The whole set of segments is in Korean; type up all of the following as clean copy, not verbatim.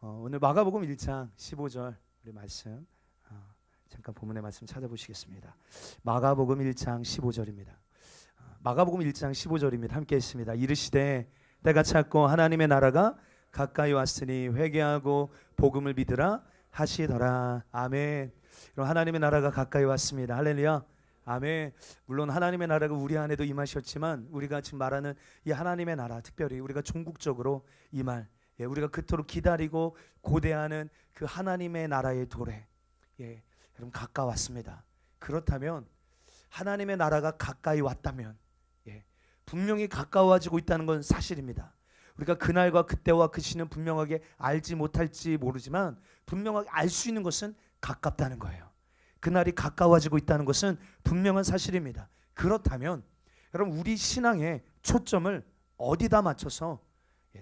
오늘 마가복음 1장 15절 우리 말씀 잠깐 본문의 말씀 찾아보시겠습니다. 마가복음 1장 15절입니다. 마가복음 1장 15절입니다. 함께 했습니다. 이르시되 때가 찼고 하나님의 나라가 가까이 왔으니 회개하고 복음을 믿으라 하시더라. 아멘. 그럼 하나님의 나라가 가까이 왔습니다. 할렐루야. 아멘. 물론 하나님의 나라가 우리 안에도 임하셨지만 우리가 지금 말하는 이 하나님의 나라, 특별히 우리가 종국적으로 임할, 우리가 그토록 기다리고 고대하는 그 하나님의 나라의 도래, 여러분 가까웠습니다. 그렇다면 하나님의 나라가 가까이 왔다면 분명히 가까워지고 있다는 건 사실입니다. 우리가 그날과 그때와 그 시는 분명하게 알지 못할지 모르지만 분명하게 알 수 있는 것은 가깝다는 거예요. 그날이 가까워지고 있다는 것은 분명한 사실입니다. 그렇다면 여러분 우리 신앙의 초점을 어디다 맞춰서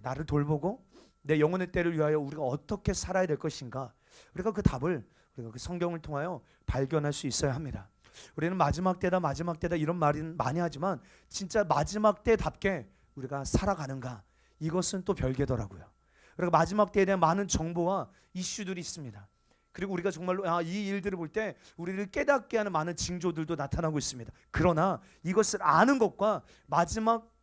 나를 돌보고 내 영혼의 때를 위하여 우리가 어떻게 살아야 될 것인가, 우리가 그 답을 우리가 그 성경을 통하여 발견할 수 있어야 합니다. 우리는 마지막 때다 이런 말은 많이 하지만 진짜 마지막 때답게 우리가 살아가는가, 이것은 또 별개더라고요. 그리고 마지막 때에 대한 많은 정보와 이슈들이 있습니다. 그리고 우리가 정말로 이 일들을 볼 때 우리를 깨닫게 하는 많은 징조들도 나타나고 있습니다. 그러나 이것을 아는 것과 마지막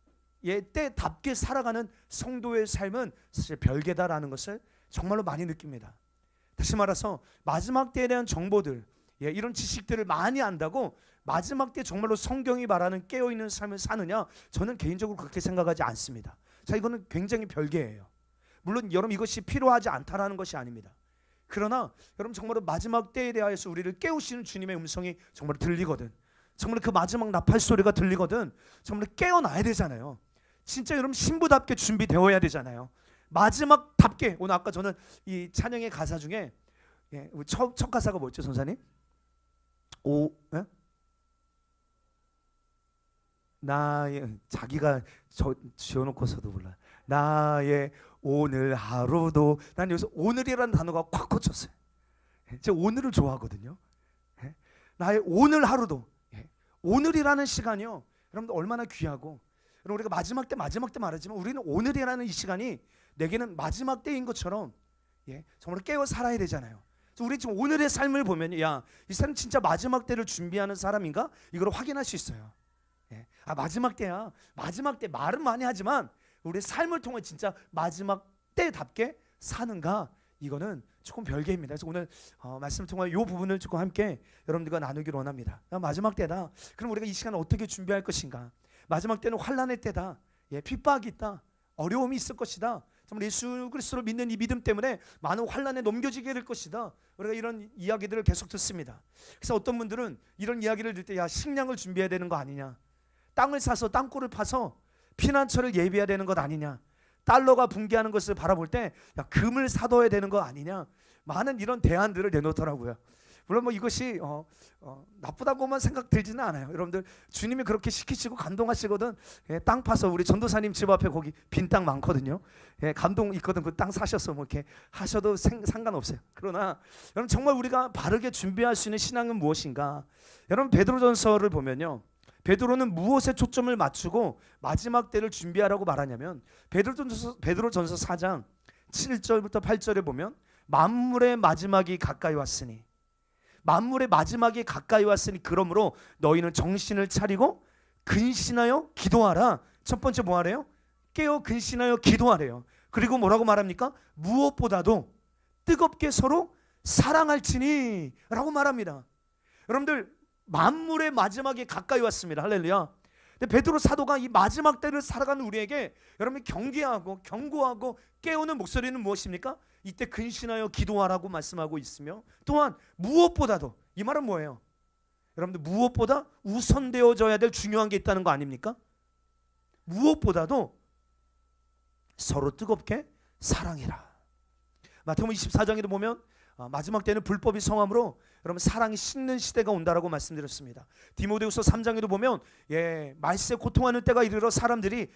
때답게 살아가는 성도의 삶은 사실 별개다라는 것을 정말로 많이 느낍니다. 다시 말해서 마지막 때에 대한 정보들, 이런 지식들을 많이 안다고 마지막 때 정말로 성경이 말하는 깨어있는 삶을 사느냐, 저는 개인적으로 그렇게 생각하지 않습니다. 자, 이거는 굉장히 별개예요. 물론 여러분 이것이 필요하지 않다라는 것이 아닙니다. 그러나 여러분 정말로 마지막 때에 대하여서 우리를 깨우시는 주님의 음성이 정말 들리거든, 정말 그 마지막 나팔 소리가 들리거든, 정말 깨어나야 되잖아요. 진짜 여러분 신부답게 준비되어야 되잖아요. 마지막답게. 오늘 아까 저는 이 찬양의 가사 중에 첫 가사가 뭐였죠, 선사님? 나의, 자기가 지어놓고서도 몰라. 나의 오늘 하루도, 난 여기서 오늘이라는 단어가 콱 꽂혔어요. 제가 오늘을 좋아하거든요. 나의 오늘 하루도, 오늘이라는 시간이요, 여러분들 얼마나 귀하고, 여러분 우리가 마지막 때 말하지만 우리는 오늘이라는 이 시간이 내게는 마지막 때인 것처럼 정말 깨어 살아야 되잖아요. 우리 지금 오늘의 삶을 보면 이 사람 진짜 마지막 때를 준비하는 사람인가? 이걸 확인할 수 있어요. 마지막 때야. 마지막 때 말은 많이 하지만 우리의 삶을 통해 진짜 마지막 때답게 사는가? 이거는 조금 별개입니다. 그래서 오늘 말씀을 통해 이 부분을 조금 함께 여러분들과 나누기를 원합니다. 마지막 때다. 그럼 우리가 이 시간을 어떻게 준비할 것인가? 마지막 때는 환난의 때다. 핍박이 있다. 어려움이 있을 것이다. 정말 예수 그리스도를 믿는 이 믿음 때문에 많은 환난에 넘겨지게 될 것이다. 우리가 이런 이야기들을 계속 듣습니다. 그래서 어떤 분들은 이런 이야기를 들 때 식량을 준비해야 되는 거 아니냐, 땅을 사서 땅굴을 파서 피난처를 예비해야 되는 것 아니냐, 달러가 붕괴하는 것을 바라볼 때 금을 사둬야 되는 거 아니냐, 많은 이런 대안들을 내놓더라고요. 물론 뭐 이것이 나쁘다고만 생각 들지는 않아요. 여러분들 주님이 그렇게 시키시고 감동하시거든. 땅 파서 우리 전도사님 집 앞에 거기 빈 땅 많거든요. 감동 있거든. 그 땅 사셔서 뭐 이렇게 하셔도 상관없어요. 그러나 여러분 정말 우리가 바르게 준비할 수 있는 신앙은 무엇인가? 여러분 베드로전서를 보면요, 베드로는 무엇에 초점을 맞추고 마지막 때를 준비하라고 말하냐면 베드로전서 4장 7절부터 8절에 보면 만물의 마지막이 가까이 왔으니, 만물의 마지막이 가까이 왔으니 그러므로 너희는 정신을 차리고 근신하여 기도하라. 첫 번째 뭐 하래요? 깨어 근신하여 기도하래요. 그리고 뭐라고 말합니까? 무엇보다도 뜨겁게 서로 사랑할지니 라고 말합니다. 여러분들 만물의 마지막이 가까이 왔습니다. 할렐루야. 근데 베드로 사도가 이 마지막 때를 살아가는 우리에게 여러분이 경계하고 경고하고 깨우는 목소리는 무엇입니까? 이때 근신하여 기도하라고 말씀하고 있으며, 또한 무엇보다도, 이 말은 뭐예요? 여러분들 무엇보다 우선되어져야 될 중요한 게 있다는 거 아닙니까? 무엇보다도 서로 뜨겁게 사랑해라. 마태복음 24장에도 보면 마지막 때는 불법이 성함으로 여러분 사랑이 식는 시대가 온다라고 말씀드렸습니다. 디모데후서 3장에도 보면 말세 고통하는 때가 이르러 사람들이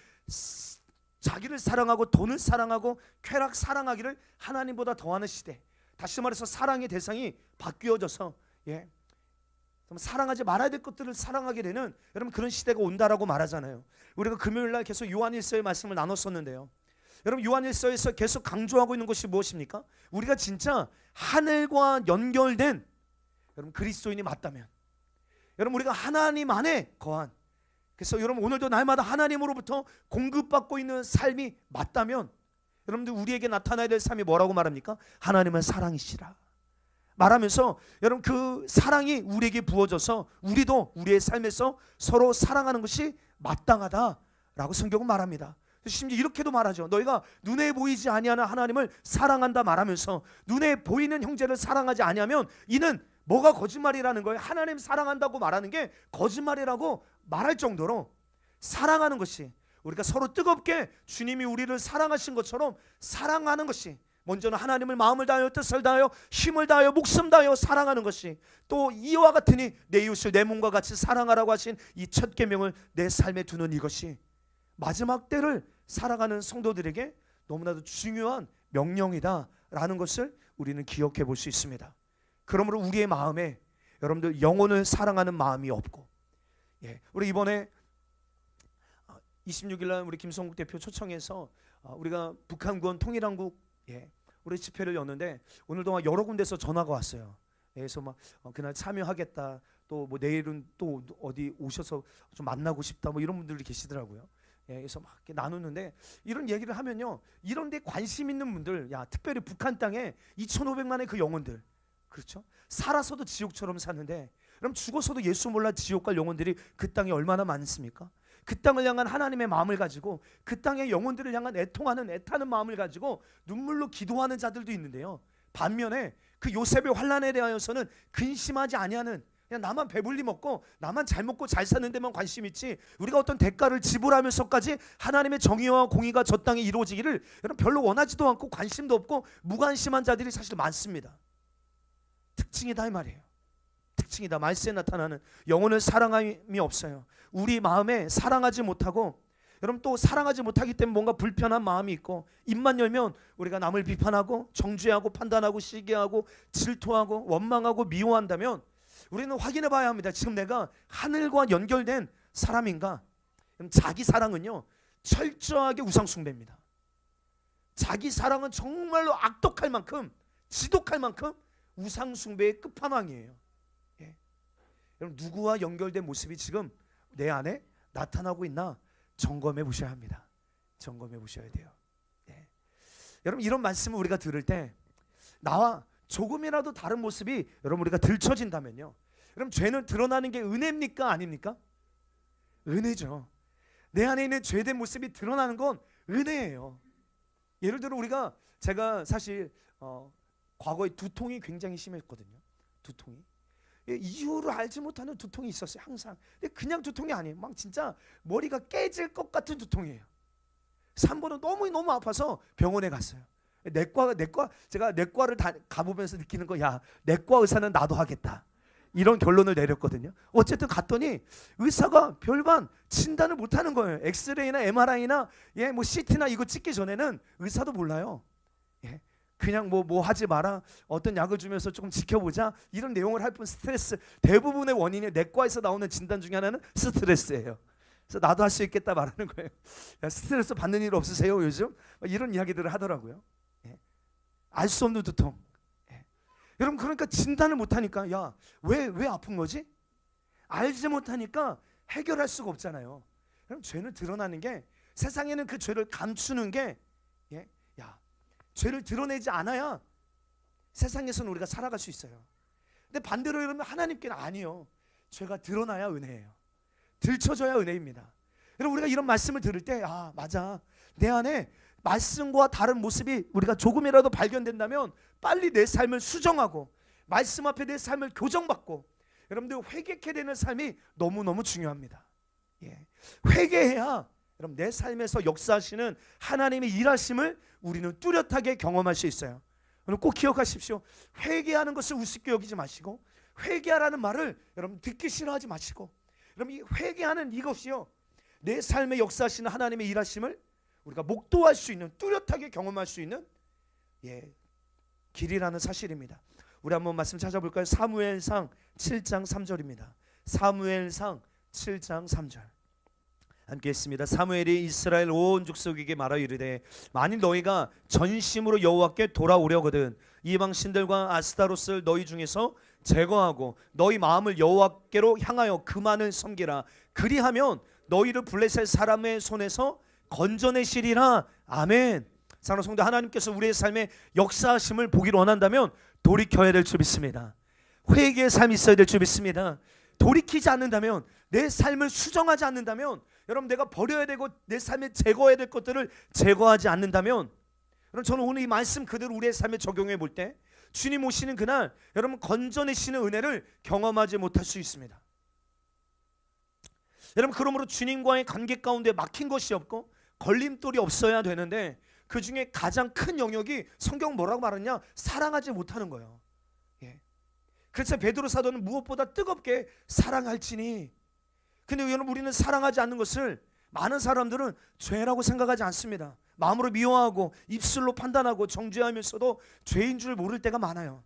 자기를 사랑하고 돈을 사랑하고 쾌락 사랑하기를 하나님보다 더하는 시대. 다시 말해서 사랑의 대상이 바뀌어져서 사랑하지 말아야 될 것들을 사랑하게 되는 여러분 그런 시대가 온다라고 말하잖아요. 우리가 금요일날 계속 요한일서의 말씀을 나눴었는데요, 여러분 요한일서에서 계속 강조하고 있는 것이 무엇입니까? 우리가 진짜 하늘과 연결된 여러분 그리스도인이 맞다면, 여러분 우리가 하나님 안에 거한, 그래서 여러분 오늘도 날마다 하나님으로부터 공급받고 있는 삶이 맞다면, 여러분들 우리에게 나타나야 될 삶이 뭐라고 말합니까? 하나님은 사랑이시라 말하면서, 여러분 그 사랑이 우리에게 부어져서 우리도 우리의 삶에서 서로 사랑하는 것이 마땅하다라고 성경은 말합니다. 심지어 이렇게도 말하죠. 너희가 눈에 보이지 아니하는 하나님을 사랑한다 말하면서, 눈에 보이는 형제를 사랑하지 아니하면 이는 뭐가 거짓말이라는 거예요. 하나님 사랑한다고 말하는 게 거짓말이라고 말할 정도로 사랑하는 것이, 우리가 서로 뜨겁게 주님이 우리를 사랑하신 것처럼 사랑하는 것이, 먼저는 하나님을 마음을 다하여 뜻을 다하여 힘을 다하여 목숨 다하여 사랑하는 것이, 또 이와 같으니 내 이웃을 내 몸과 같이 사랑하라고 하신 이 첫 계명을 내 삶에 두는 이것이 마지막 때를 살아가는 성도들에게 너무나도 중요한 명령이다라는 것을 우리는 기억해 볼 수 있습니다. 그러므로 우리의 마음에 여러분들 영혼을 사랑하는 마음이 없고, 우리 이번에 26일 날 우리 김성국 대표 초청해서 우리가 북한군 통일한국 우리 집회를 였는데, 오늘 동안 여러 군데서 전화가 왔어요. 그래서 막 그날 참여하겠다, 또 뭐 내일은 또 어디 오셔서 좀 만나고 싶다, 뭐 이런 분들이 계시더라고요. 그래서 막 이렇게 나누는데, 이런 얘기를 하면요, 이런 데 관심 있는 분들, 특별히 북한 땅에 2,500만의 그 영혼들, 그렇죠? 살아서도 지옥처럼 사는데, 그럼 죽어서도 예수 몰라 지옥 갈 영혼들이 그 땅에 얼마나 많습니까? 그 땅을 향한 하나님의 마음을 가지고, 그 땅의 영혼들을 향한 애통하는 애타는 마음을 가지고 눈물로 기도하는 자들도 있는데요, 반면에 그 요셉의 환난에 대하여서는 근심하지 아니하는, 그냥 나만 배불리 먹고 나만 잘 먹고 잘 사는 데만 관심 있지, 우리가 어떤 대가를 지불하면서까지 하나님의 정의와 공의가 저 땅에 이루어지기를 여러분 별로 원하지도 않고 관심도 없고 무관심한 자들이 사실 많습니다. 특징이다 이 말이에요. 특징이다. 말세에 나타나는 영혼을 사랑함이 없어요. 우리 마음에 사랑하지 못하고, 여러분 또 사랑하지 못하기 때문에 뭔가 불편한 마음이 있고, 입만 열면 우리가 남을 비판하고 정죄하고 판단하고 시기하고 질투하고 원망하고 미워한다면, 우리는 확인해 봐야 합니다. 지금 내가 하늘과 연결된 사람인가? 자기 사랑은요 철저하게 우상 숭배입니다. 자기 사랑은 정말로 악독할 만큼, 지독할 만큼 우상 숭배의 끝판왕이에요. 여러분 누구와 연결된 모습이 지금 내 안에 나타나고 있나 점검해 보셔야 합니다. 점검해 보셔야 돼요. 여러분 이런 말씀을 우리가 들을 때 나와 조금이라도 다른 모습이 여러분 우리가 들춰진다면요, 여러분 죄는 드러나는 게 은혜입니까 아닙니까? 은혜죠. 내 안에 있는 죄된 모습이 드러나는 건 은혜예요. 예를 들어 제가 사실 과거에 두통이 굉장히 심했거든요. 두통이 이유를 알지 못하는 두통이 있었어요. 항상. 근데 그냥 두통이 아니에요. 막 진짜 머리가 깨질 것 같은 두통이에요. 3번은 너무 아파서 병원에 갔어요. 제가 내과를 가보면서 느끼는 거, 내과 의사는 나도 하겠다, 이런 결론을 내렸거든요. 어쨌든 갔더니 의사가 별반 진단을 못하는 거예요. 엑스레이나 MRI나 뭐 CT나 이거 찍기 전에는 의사도 몰라요. 그냥 뭐 하지 마라, 어떤 약을 주면서 조금 지켜보자, 이런 내용을 할 뿐. 스트레스, 대부분의 원인이 내과에서 나오는 진단 중에 하나는 스트레스예요. 그래서 나도 할 수 있겠다 말하는 거예요. 스트레스 받는 일 없으세요 요즘? 이런 이야기들을 하더라고요. 알 수 없는 두통. 여러분 그러니까 진단을 못하니까 왜 아픈 거지? 알지 못하니까 해결할 수가 없잖아요. 그럼 죄는 드러나는 게, 세상에는 그 죄를 감추는 게, 죄를 드러내지 않아야 세상에서는 우리가 살아갈 수 있어요. 근데 반대로 여러분 하나님께는 아니요, 죄가 드러나야 은혜예요. 들춰져야 은혜입니다. 여러분 우리가 이런 말씀을 들을 때 맞아, 내 안에 말씀과 다른 모습이 우리가 조금이라도 발견된다면 빨리 내 삶을 수정하고 말씀 앞에 내 삶을 교정받고, 여러분들 회개케 되는 삶이 너무너무 중요합니다. 회개해야 여러분 내 삶에서 역사하시는 하나님의 일하심을 우리는 뚜렷하게 경험할 수 있어요. 오늘 꼭 기억하십시오. 회개하는 것을 우습게 여기지 마시고, 회개하라는 말을 여러분 듣기 싫어하지 마시고, 여러분 이 회개하는 이것이요, 내 삶에 역사하시는 하나님의 일하심을 우리가 목도할 수 있는, 뚜렷하게 경험할 수 있는 길이라는 사실입니다. 우리 한번 말씀 찾아볼까요? 사무엘상 7장 3절입니다. 사무엘상 7장 3절. 함께 했습니다. 사무엘이 이스라엘 온 족속에게 말하여 이르되 만일 너희가 전심으로 여호와께 돌아오려거든 이방 신들과 아스타롯을 너희 중에서 제거하고 너희 마음을 여호와께로 향하여 그만을 섬기라. 그리하면 너희를 블레셋 사람의 손에서 건져내시리라. 아멘. 사랑하는 성도, 하나님께서 우리의 삶에 역사하심을 보기를 원한다면 돌이켜야 될 줄 믿습니다. 회개의 삶이 있어야 될 줄 믿습니다. 돌이키지 않는다면, 내 삶을 수정하지 않는다면, 여러분 내가 버려야 되고 내 삶에 제거해야 될 것들을 제거하지 않는다면, 여러분 저는 오늘 이 말씀 그대로 우리의 삶에 적용해 볼 때 주님 오시는 그날 여러분 건져내시는 은혜를 경험하지 못할 수 있습니다. 여러분 그러므로 주님과의 관계 가운데 막힌 것이 없고 걸림돌이 없어야 되는데, 그 중에 가장 큰 영역이 성경 뭐라고 말하냐? 사랑하지 못하는 거예요. 그래서 베드로 사도는 무엇보다 뜨겁게 사랑할지니. 근데 여러분 우리는 사랑하지 않는 것을 많은 사람들은 죄라고 생각하지 않습니다. 마음으로 미워하고 입술로 판단하고 정죄하면서도 죄인 줄 모를 때가 많아요.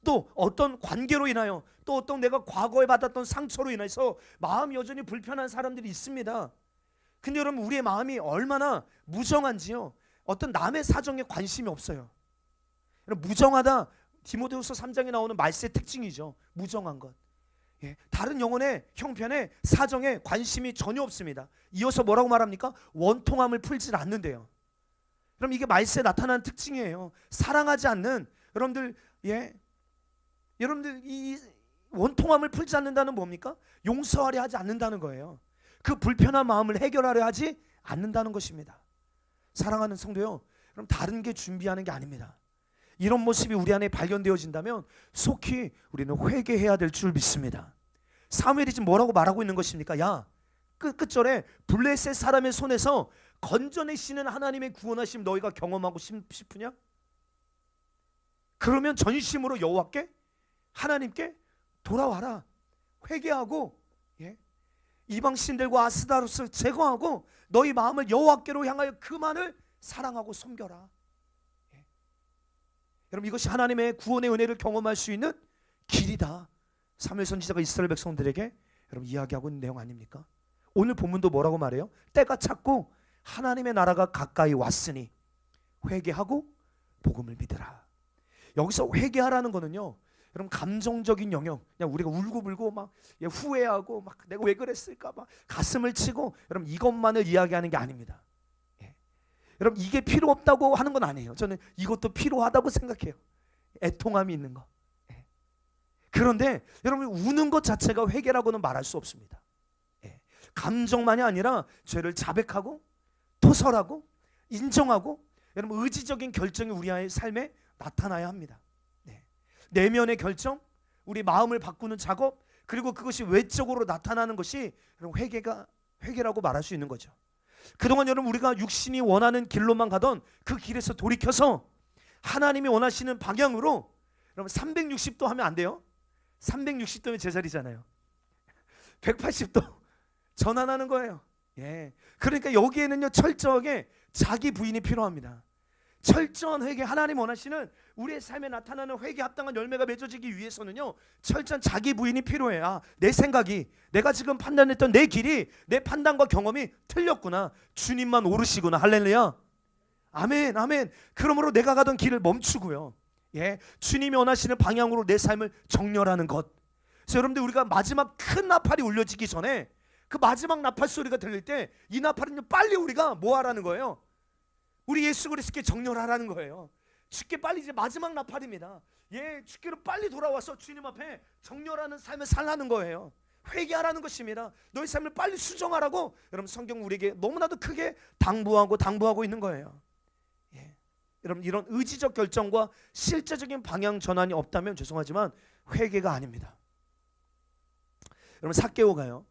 또 어떤 관계로 인하여, 또 어떤 내가 과거에 받았던 상처로 인해서 마음이 여전히 불편한 사람들이 있습니다. 근데 여러분 우리의 마음이 얼마나 무정한지요, 어떤 남의 사정에 관심이 없어요. 여러분 무정하다, 디모데후서 3장에 나오는 말세의 특징이죠. 무정한 것. 다른 영혼의 형편에 사정에 관심이 전혀 없습니다. 이어서 뭐라고 말합니까? 원통함을 풀지 않는데요. 그럼 이게 말세에 나타나는 특징이에요. 사랑하지 않는 여러분들, 여러분들 이 원통함을 풀지 않는다는 뭡니까? 용서하려 하지 않는다는 거예요. 그 불편한 마음을 해결하려 하지 않는다는 것입니다. 사랑하는 성도요, 그럼 다른 게 준비하는 게 아닙니다. 이런 모습이 우리 안에 발견되어진다면 속히 우리는 회개해야 될 줄 믿습니다. 사무엘이 지금 뭐라고 말하고 있는 것입니까? 야, 끝절에 블레셋 사람의 손에서 건져내시는 하나님의 구원하심 너희가 경험하고 싶으냐? 그러면 전심으로 여호와께, 하나님께 돌아와라. 회개하고 이방 신들과 아스타롯을 제거하고 너희 마음을 여호와께로 향하여 그만을 사랑하고 섬겨라. 여러분 이것이 하나님의 구원의 은혜를 경험할 수 있는 길이다. 사무엘 선지자가 이스라엘 백성들에게 여러분 이야기하고 있는 내용 아닙니까? 오늘 본문도 뭐라고 말해요? 때가 찼고 하나님의 나라가 가까이 왔으니 회개하고 복음을 믿으라. 여기서 회개하라는 거는요, 여러분 감정적인 영역, 그냥 우리가 울고불고 막 후회하고 막 내가 왜 그랬을까 막 가슴을 치고, 여러분 이것만을 이야기하는 게 아닙니다. 여러분 이게 필요 없다고 하는 건 아니에요. 저는 이것도 필요하다고 생각해요. 애통함이 있는 거. 그런데 여러분 우는 것 자체가 회개라고는 말할 수 없습니다. 감정만이 아니라 죄를 자백하고 토설하고 인정하고, 여러분 의지적인 결정이 우리의 삶에 나타나야 합니다. 내면의 결정, 우리 마음을 바꾸는 작업, 그리고 그것이 외적으로 나타나는 것이 여러분 회개라고 말할 수 있는 거죠. 그동안 여러분 우리가 육신이 원하는 길로만 가던 그 길에서 돌이켜서 하나님이 원하시는 방향으로, 여러분 360도 하면 안 돼요. 360도면 제자리잖아요. 180도 전환하는 거예요. 그러니까 여기에는요 철저하게 자기 부인이 필요합니다. 철저한 회개, 하나님 원하시는 우리의 삶에 나타나는 회개 합당한 열매가 맺어지기 위해서는요 철저한 자기 부인이 필요해요. 아, 내 생각이, 내가 지금 판단했던 내 길이, 내 판단과 경험이 틀렸구나. 주님만 오르시구나. 할렐루야. 아멘, 아멘. 그러므로 내가 가던 길을 멈추고요, 주님이 원하시는 방향으로 내 삶을 정렬하는 것. 그래서 여러분들 우리가 마지막 큰 나팔이 울려지기 전에, 그 마지막 나팔 소리가 들릴 때 이 나팔은 빨리 우리가 뭐 하라는 거예요? 우리 예수 그리스도께 정렬하라는 거예요. 주께 빨리, 이제 마지막 나팔입니다. 주께로 빨리 돌아와서 주님 앞에 정렬하는 삶을 살라는 거예요. 회개하라는 것입니다. 너희 삶을 빨리 수정하라고 여러분 성경 우리에게 너무나도 크게 당부하고 있는 거예요. 여러분 이런 의지적 결정과 실제적인 방향 전환이 없다면 죄송하지만 회개가 아닙니다. 여러분 삭개오가요,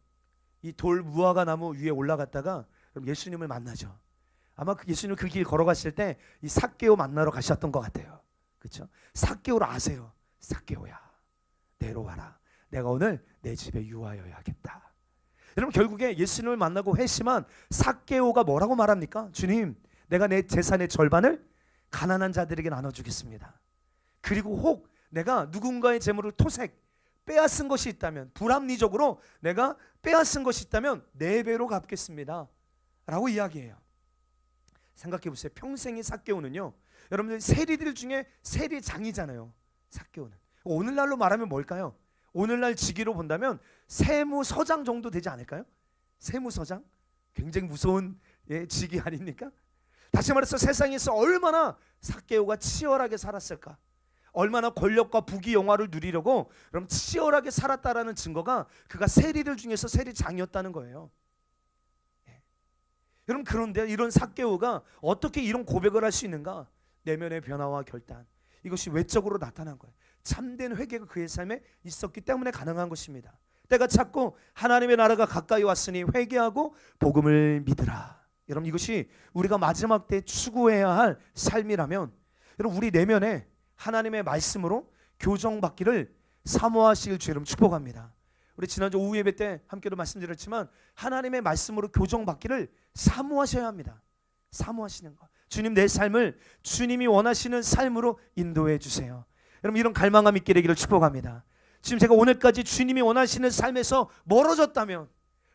이 돌 무화과 나무 위에 올라갔다가 예수님을 만나죠. 아마 예수님 그 길 걸어갔을 때 이 삭개오 만나러 가셨던 것 같아요. 그렇죠? 삭개오를 아세요? 삭개오야, 내려와라. 내가 오늘 내 집에 유하여야겠다. 여러분 결국에 예수님을 만나고 회심한 삭개오가 뭐라고 말합니까? 주님, 내가 내 재산의 절반을 가난한 자들에게 나눠주겠습니다. 그리고 혹 내가 누군가의 재물을 토색, 빼앗은 것이 있다면, 불합리적으로 내가 빼앗은 것이 있다면 4배로 갚겠습니다 라고 이야기해요. 생각해 보세요. 평생의 삭개오는요, 여러분들 세리들 중에 세리장이잖아요. 삭개오는 오늘날로 말하면 뭘까요? 오늘날 직위로 본다면 세무서장 정도 되지 않을까요? 세무서장? 굉장히 무서운 직위 아닙니까? 다시 말해서 세상에서 얼마나 삭개오가 치열하게 살았을까, 얼마나 권력과 부귀 영화를 누리려고 그럼 치열하게 살았다라는 증거가 그가 세리들 중에서 세리장이었다는 거예요. 여러분, 그런데 이런 삭개오가 어떻게 이런 고백을 할 수 있는가? 내면의 변화와 결단, 이것이 외적으로 나타난 거예요. 참된 회개가 그의 삶에 있었기 때문에 가능한 것입니다. 때가 찼고 하나님의 나라가 가까이 왔으니 회개하고 복음을 믿으라. 여러분, 이것이 우리가 마지막 때 추구해야 할 삶이라면, 여러분, 우리 내면에 하나님의 말씀으로 교정받기를 사모하시길 주님 축복합니다. 우리 지난주 오후 예배 때 함께도 말씀드렸지만 하나님의 말씀으로 교정받기를 사모하셔야 합니다. 사모하시는 것. 주님, 내 삶을 주님이 원하시는 삶으로 인도해 주세요. 여러분, 이런 갈망함 있게 되기를 축복합니다. 지금 제가 오늘까지 주님이 원하시는 삶에서 멀어졌다면,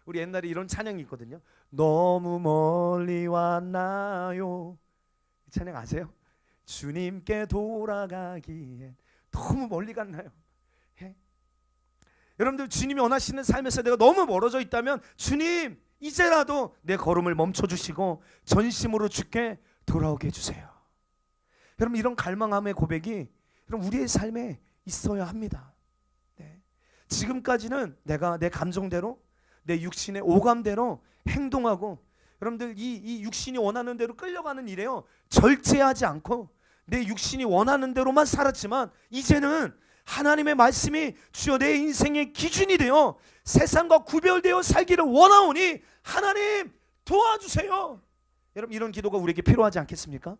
우리 옛날에 이런 찬양이 있거든요. 너무 멀리 왔나요? 이 찬양 아세요? 주님께 돌아가기엔 너무 멀리 갔나요? 예? 여러분들, 주님이 원하시는 삶에서 내가 너무 멀어져 있다면 주님, 이제라도 내 걸음을 멈춰주시고 전심으로 주께 돌아오게 해주세요. 여러분, 이런 갈망함의 고백이 여러분 우리의 삶에 있어야 합니다. 네. 지금까지는 내가 내 감정대로, 내 육신의 오감대로 행동하고, 여러분들 이 육신이 원하는 대로 끌려가는 일에요, 절제하지 않고 내 육신이 원하는 대로만 살았지만, 이제는 하나님의 말씀이 주여 내 인생의 기준이 되어 세상과 구별되어 살기를 원하오니 하나님 도와주세요. 여러분, 이런 기도가 우리에게 필요하지 않겠습니까?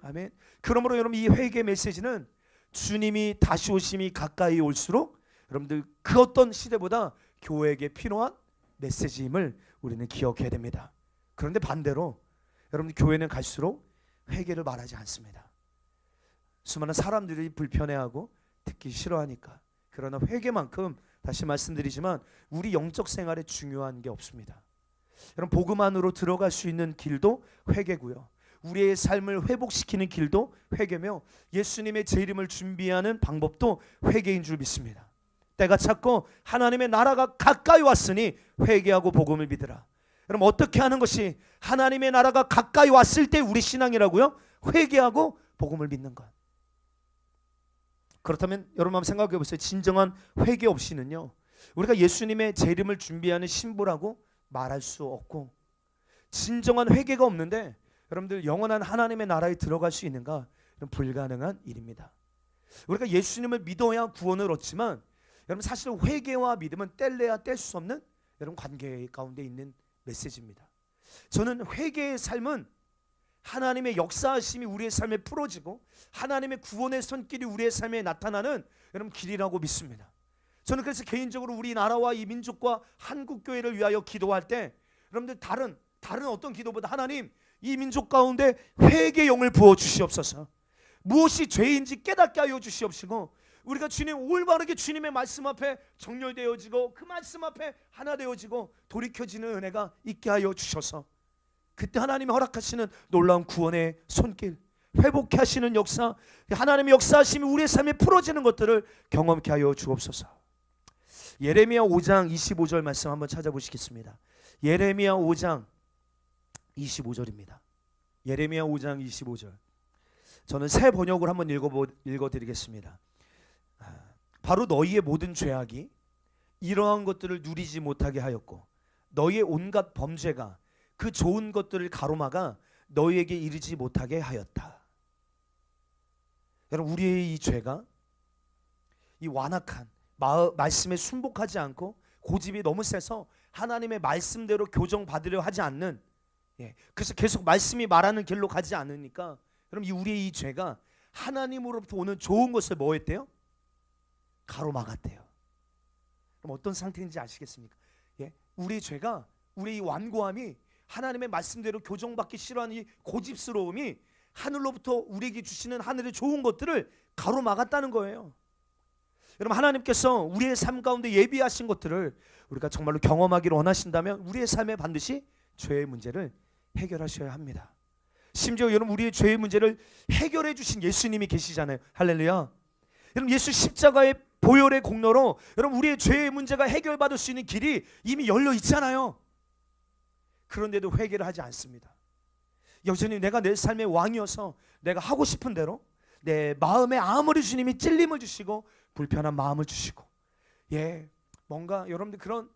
아멘. 그러므로 여러분, 이 회개 메시지는 주님이 다시 오심이 가까이 올수록 여러분들 그 어떤 시대보다 교회에게 필요한 메시지임을 우리는 기억해야 됩니다. 그런데 반대로 여러분, 교회는 갈수록 회개를 말하지 않습니다. 수많은 사람들이 불편해하고 듣기 싫어하니까. 그러나 회개만큼, 다시 말씀드리지만, 우리 영적 생활에 중요한 게 없습니다. 여러분, 복음 안으로 들어갈 수 있는 길도 회개고요, 우리의 삶을 회복시키는 길도 회개며, 예수님의 재림을 준비하는 방법도 회개인 줄 믿습니다. 때가 찼고 하나님의 나라가 가까이 왔으니 회개하고 복음을 믿으라. 여러분, 어떻게 하는 것이 하나님의 나라가 가까이 왔을 때 우리 신앙이라고요? 회개하고 복음을 믿는 것. 그렇다면 여러분 한번 생각해 보세요. 진정한 회개 없이는요, 우리가 예수님의 재림을 준비하는 신부라고 말할 수 없고, 진정한 회개가 없는데 여러분들 영원한 하나님의 나라에 들어갈 수 있는가? 불가능한 일입니다. 우리가 예수님을 믿어야 구원을 얻지만, 여러분 사실 회개와 믿음은 뗄래야 뗄 수 없는 여러분 관계 가운데 있는 메시지입니다. 저는 회개의 삶은 하나님의 역사하심이 우리의 삶에 풀어지고 하나님의 구원의 손길이 우리의 삶에 나타나는 여러분 길이라고 믿습니다. 저는 그래서 개인적으로 우리나라와 이 민족과 한국교회를 위하여 기도할 때, 여러분들 다른 어떤 기도보다 하나님, 이 민족 가운데 회개의 영을 부어주시옵소서, 무엇이 죄인지 깨닫게 하여 주시옵시고, 우리가 주님 올바르게 주님의 말씀 앞에 정렬되어지고 그 말씀 앞에 하나 되어지고 돌이켜지는 은혜가 있게 하여 주셔서, 그때 하나님이 허락하시는 놀라운 구원의 손길, 회복케 하시는 역사, 하나님의 역사하심이 우리의 삶에 풀어지는 것들을 경험케 하여 주옵소서. 예레미야 5장 25절 말씀 한번 찾아보시겠습니다. 예레미야 5장 25절입니다. 예레미야 5장 25절. 저는 새 번역을 한번 읽어드리겠습니다. 바로 너희의 모든 죄악이 이러한 것들을 누리지 못하게 하였고, 너희의 온갖 범죄가 그 좋은 것들을 가로막아 너희에게 이르지 못하게 하였다. 여러분, 우리의 이 죄가, 이 완악한 말씀에 순복하지 않고 고집이 너무 세서 하나님의 말씀대로 교정받으려 하지 않는, 그래서 계속 말씀이 말하는 길로 가지 않으니까, 여러분 우리의 이 죄가 하나님으로부터 오는 좋은 것을 뭐 했대요? 가로막았대요. 그럼 어떤 상태인지 아시겠습니까? 우리의 죄가, 우리의 이 완고함이 하나님의 말씀대로 교정받기 싫어하는 이 고집스러움이 하늘로부터 우리에게 주시는 하늘의 좋은 것들을 가로막았다는 거예요. 여러분, 하나님께서 우리의 삶 가운데 예비하신 것들을 우리가 정말로 경험하기를 원하신다면 우리의 삶에 반드시 죄의 문제를 해결하셔야 합니다. 심지어 여러분, 우리의 죄의 문제를 해결해 주신 예수님이 계시잖아요. 할렐루야. 여러분, 예수 십자가의 보혈의 공로로 여러분, 우리의 죄의 문제가 해결받을 수 있는 길이 이미 열려 있잖아요. 그런데도 회개를 하지 않습니다. 여전히 내가 내 삶의 왕이어서 내가 하고 싶은 대로 내 마음에 아무리 주님이 찔림을 주시고 불편한 마음을 주시고, 뭔가 여러분들 그런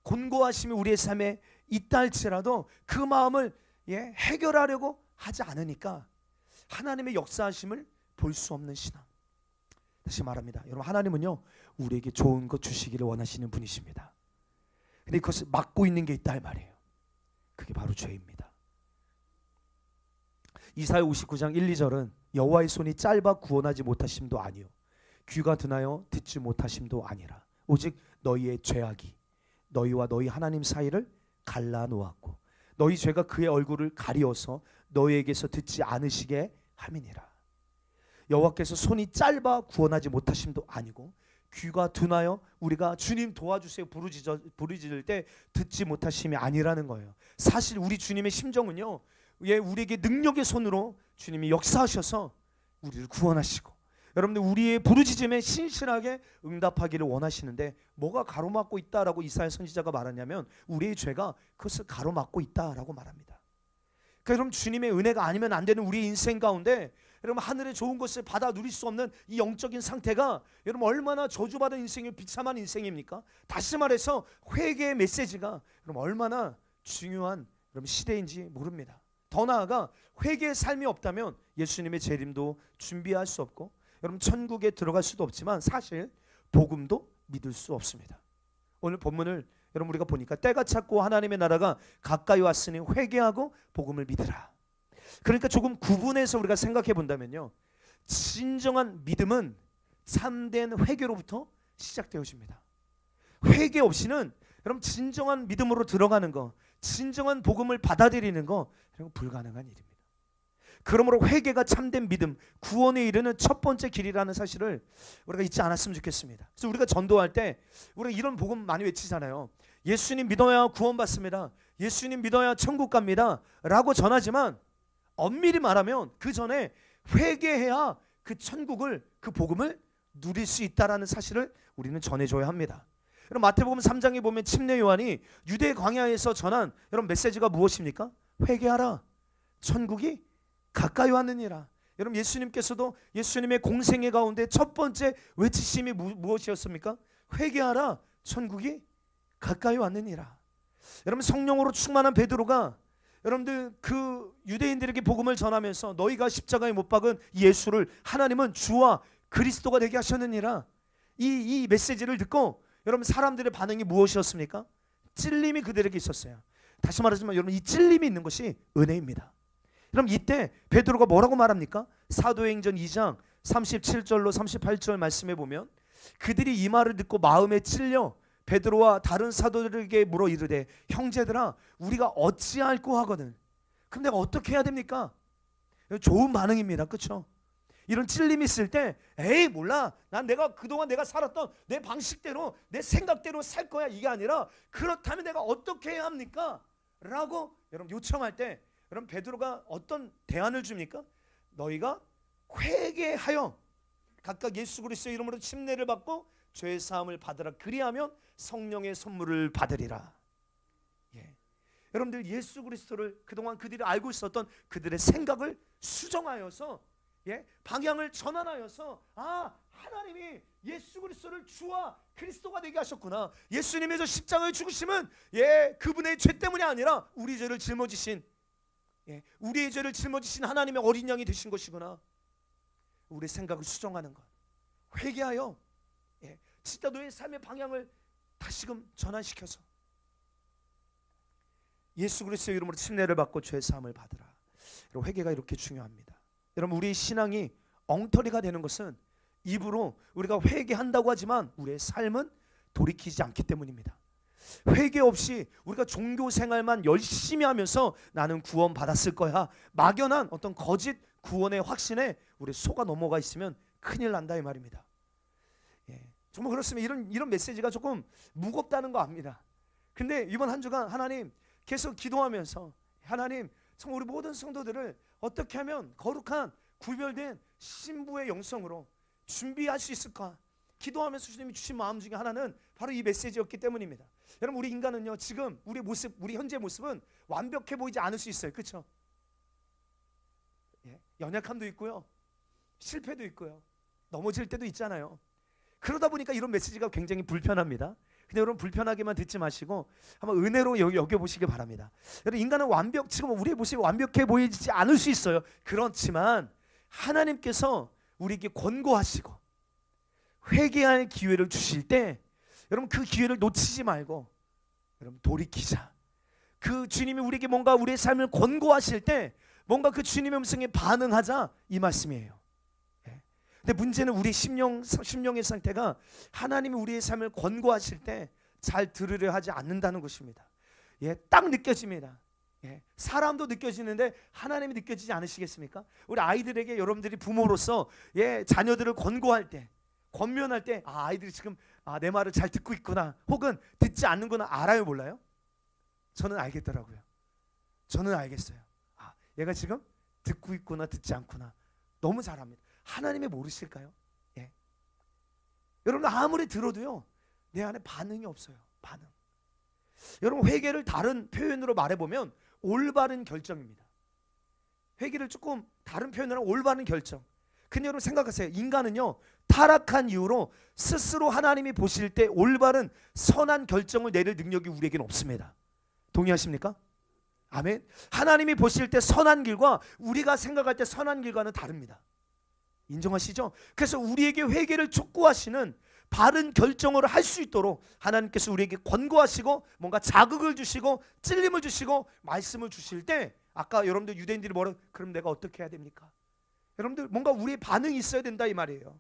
곤고하심이 우리의 삶에 있다 할지라도 그 마음을 해결하려고 하지 않으니까 하나님의 역사하심을 볼 수 없는 신앙. 다시 말합니다. 여러분, 하나님은요 우리에게 좋은 것 주시기를 원하시는 분이십니다. 근데 그것을 막고 있는 게 있다 할 말이에요. 그게 바로 죄입니다. 이사야 59장 1, 2절은 여호와의 손이 짧아 구원하지 못하심도 아니요 귀가 드나요 듣지 못하심도 아니라 오직 너희의 죄악이 너희와 너희 하나님 사이를 갈라 놓았고 너희 죄가 그의 얼굴을 가리어서 너희에게서 듣지 않으시게 함이니라. 여호와께서 손이 짧아 구원하지 못하심도 아니고 귀가 드나요 우리가 주님 도와주세요 부르짖을 때 듣지 못하심이 아니라는 거예요. 사실 우리 주님의 심정은요, 우리에게 능력의 손으로 주님이 역사하셔서 우리를 구원하시고 여러분들 우리의 부르짖음에 신실하게 응답하기를 원하시는데 뭐가 가로막고 있다라고 이사야 선지자가 말하냐면 우리의 죄가 그것을 가로막고 있다라고 말합니다. 그러니까 여러분, 주님의 은혜가 아니면 안 되는 우리 인생 가운데 여러분, 하늘의 좋은 것을 받아 누릴 수 없는 이 영적인 상태가 여러분 얼마나 저주받은 인생이 비참한 인생입니까? 다시 말해서 회개의 메시지가 여러분 얼마나 중요한 여러분 시대인지 모릅니다. 더 나아가 회개의 삶이 없다면 예수님의 재림도 준비할 수 없고 여러분 천국에 들어갈 수도 없지만 사실 복음도 믿을 수 없습니다. 오늘 본문을 여러분 우리가 보니까 때가 찼고 하나님의 나라가 가까이 왔으니 회개하고 복음을 믿으라. 그러니까 조금 구분해서 우리가 생각해 본다면요, 진정한 믿음은 참된 회개로부터 시작되어집니다. 회개 없이는 여러분 진정한 믿음으로 들어가는 거, 진정한 복음을 받아들이는 거 불가능한 일입니다. 그러므로 회개가 참된 믿음, 구원에 이르는 첫 번째 길이라는 사실을 우리가 잊지 않았으면 좋겠습니다. 그래서 우리가 전도할 때 우리가 이런 복음 많이 외치잖아요. 예수님 믿어야 구원받습니다. 예수님 믿어야 천국 갑니다 라고 전하지만 엄밀히 말하면 그 전에 회개해야 그 천국을, 그 복음을 누릴 수 있다라는 사실을 우리는 전해줘야 합니다. 여러분, 마태복음 3장에 보면 침례 요한이 유대 광야에서 전한 여러분 메시지가 무엇입니까? 회개하라, 천국이 가까이 왔느니라. 여러분, 예수님께서도 예수님의 공생애 가운데 첫 번째 외치심이 무엇이었습니까? 회개하라, 천국이 가까이 왔느니라. 여러분, 성령으로 충만한 베드로가 여러분들 그 유대인들에게 복음을 전하면서 너희가 십자가에 못 박은 예수를 하나님은 주와 그리스도가 되게 하셨느니라. 이 메시지를 듣고 여러분 사람들의 반응이 무엇이었습니까? 찔림이 그들에게 있었어요. 다시 말하지만 여러분, 이 찔림이 있는 것이 은혜입니다. 그럼 이때 베드로가 뭐라고 말합니까? 사도행전 2장 37절로 38절 말씀해 보면 그들이 이 말을 듣고 마음에 찔려 베드로와 다른 사도들에게 물어 이르되 형제들아 우리가 어찌할꼬 하거든. 그럼 내가 어떻게 해야 됩니까? 좋은 반응입니다. 그렇죠? 이런 찔림이 있을 때 에이 몰라, 난 내가 그동안 내가 살았던 내 방식대로 내 생각대로 살 거야, 이게 아니라 그렇다면 내가 어떻게 해야 합니까? 라고 여러분 요청할 때 여러분 베드로가 어떤 대안을 줍니까? 너희가 회개하여 각각 예수 그리스도의 이름으로 침례를 받고 죄 사함을 받으라. 그리하면 성령의 선물을 받으리라. 여러분들 예수 그리스도를 그동안 그들이 알고 있었던 그들의 생각을 수정하여서 방향을 전환하여서 하나님이 예수 그리스도를 주와 그리스도가 되게 하셨구나. 예수님의 저 십자가의 죽으심은 그분의 죄 때문이 아니라 우리 죄를 짊어지신 우리의 죄를 짊어지신 하나님의 어린 양이 되신 것이구나. 우리의 생각을 수정하는 것, 회개하여 진짜 너의 삶의 방향을 다시금 전환시켜서 예수 그리스도의 이름으로 침례를 받고 죄 사함을 받으라. 회개가 이렇게 중요합니다. 여러분, 우리의 신앙이 엉터리가 되는 것은 입으로 우리가 회개한다고 하지만 우리의 삶은 돌이키지 않기 때문입니다. 회개 없이 우리가 종교 생활만 열심히 하면서 나는 구원 받았을 거야, 막연한 어떤 거짓 구원의 확신에 우리 속아 넘어가 있으면 큰일 난다 이 말입니다. 정말 그렇습니다. 이런 메시지가 조금 무겁다는 거 압니다. 근데 이번 한 주간 하나님 계속 기도하면서 하나님 정말 우리 모든 성도들을 어떻게 하면 거룩한 구별된 신부의 영성으로 준비할 수 있을까? 기도하면서 주님이 주신 마음 중에 하나는 바로 이 메시지였기 때문입니다. 여러분, 우리 인간은요, 지금 우리 모습, 우리 현재 모습은 완벽해 보이지 않을 수 있어요. 그렇죠? 예, 연약함도 있고요, 실패도 있고요, 넘어질 때도 있잖아요. 그러다 보니까 이런 메시지가 굉장히 불편합니다. 근데 여러분, 불편하게만 듣지 마시고 한번 은혜로 여겨보시기 바랍니다. 여러분, 인간은 지금 우리의 모습이 완벽해 보이지 않을 수 있어요. 그렇지만 하나님께서 우리에게 권고하시고 회개할 기회를 주실 때 여러분, 그 기회를 놓치지 말고 여러분 돌이키자. 그 주님이 우리에게 뭔가 우리의 삶을 권고하실 때 뭔가 그 주님의 음성에 반응하자, 이 말씀이에요. 근데 문제는 우리 심령의 상태가 하나님이 우리의 삶을 권고하실 때 잘 들으려 하지 않는다는 것입니다. 예, 딱 느껴집니다. 예, 사람도 느껴지는데 하나님이 느껴지지 않으시겠습니까? 우리 아이들에게 여러분들이 부모로서 자녀들을 권고할 때, 권면할 때, 아이들이 지금 내 말을 잘 듣고 있구나, 혹은 듣지 않는구나, 알아요, 몰라요? 저는 알겠더라고요. 저는 알겠어요. 얘가 지금 듣고 있구나, 듣지 않구나. 너무 잘합니다. 하나님이 모르실까요? 예. 여러분, 아무리 들어도요, 내 안에 반응이 없어요. 반응. 여러분, 회개를 다른 표현으로 말해보면 올바른 결정입니다. 회개를 조금 다른 표현으로 하면 올바른 결정. 근데 여러분 생각하세요. 인간은요, 타락한 이후로 스스로 하나님이 보실 때 올바른 선한 결정을 내릴 능력이 우리에게는 없습니다. 동의하십니까? 아멘. 하나님이 보실 때 선한 길과 우리가 생각할 때 선한 길과는 다릅니다. 인정하시죠? 그래서 우리에게 회개를 촉구하시는 바른 결정을 할 수 있도록 하나님께서 우리에게 권고하시고 뭔가 자극을 주시고 찔림을 주시고 말씀을 주실 때, 아까 여러분들 유대인들이 뭐라고, 그럼 내가 어떻게 해야 됩니까? 여러분들 뭔가 우리의 반응이 있어야 된다, 이 말이에요.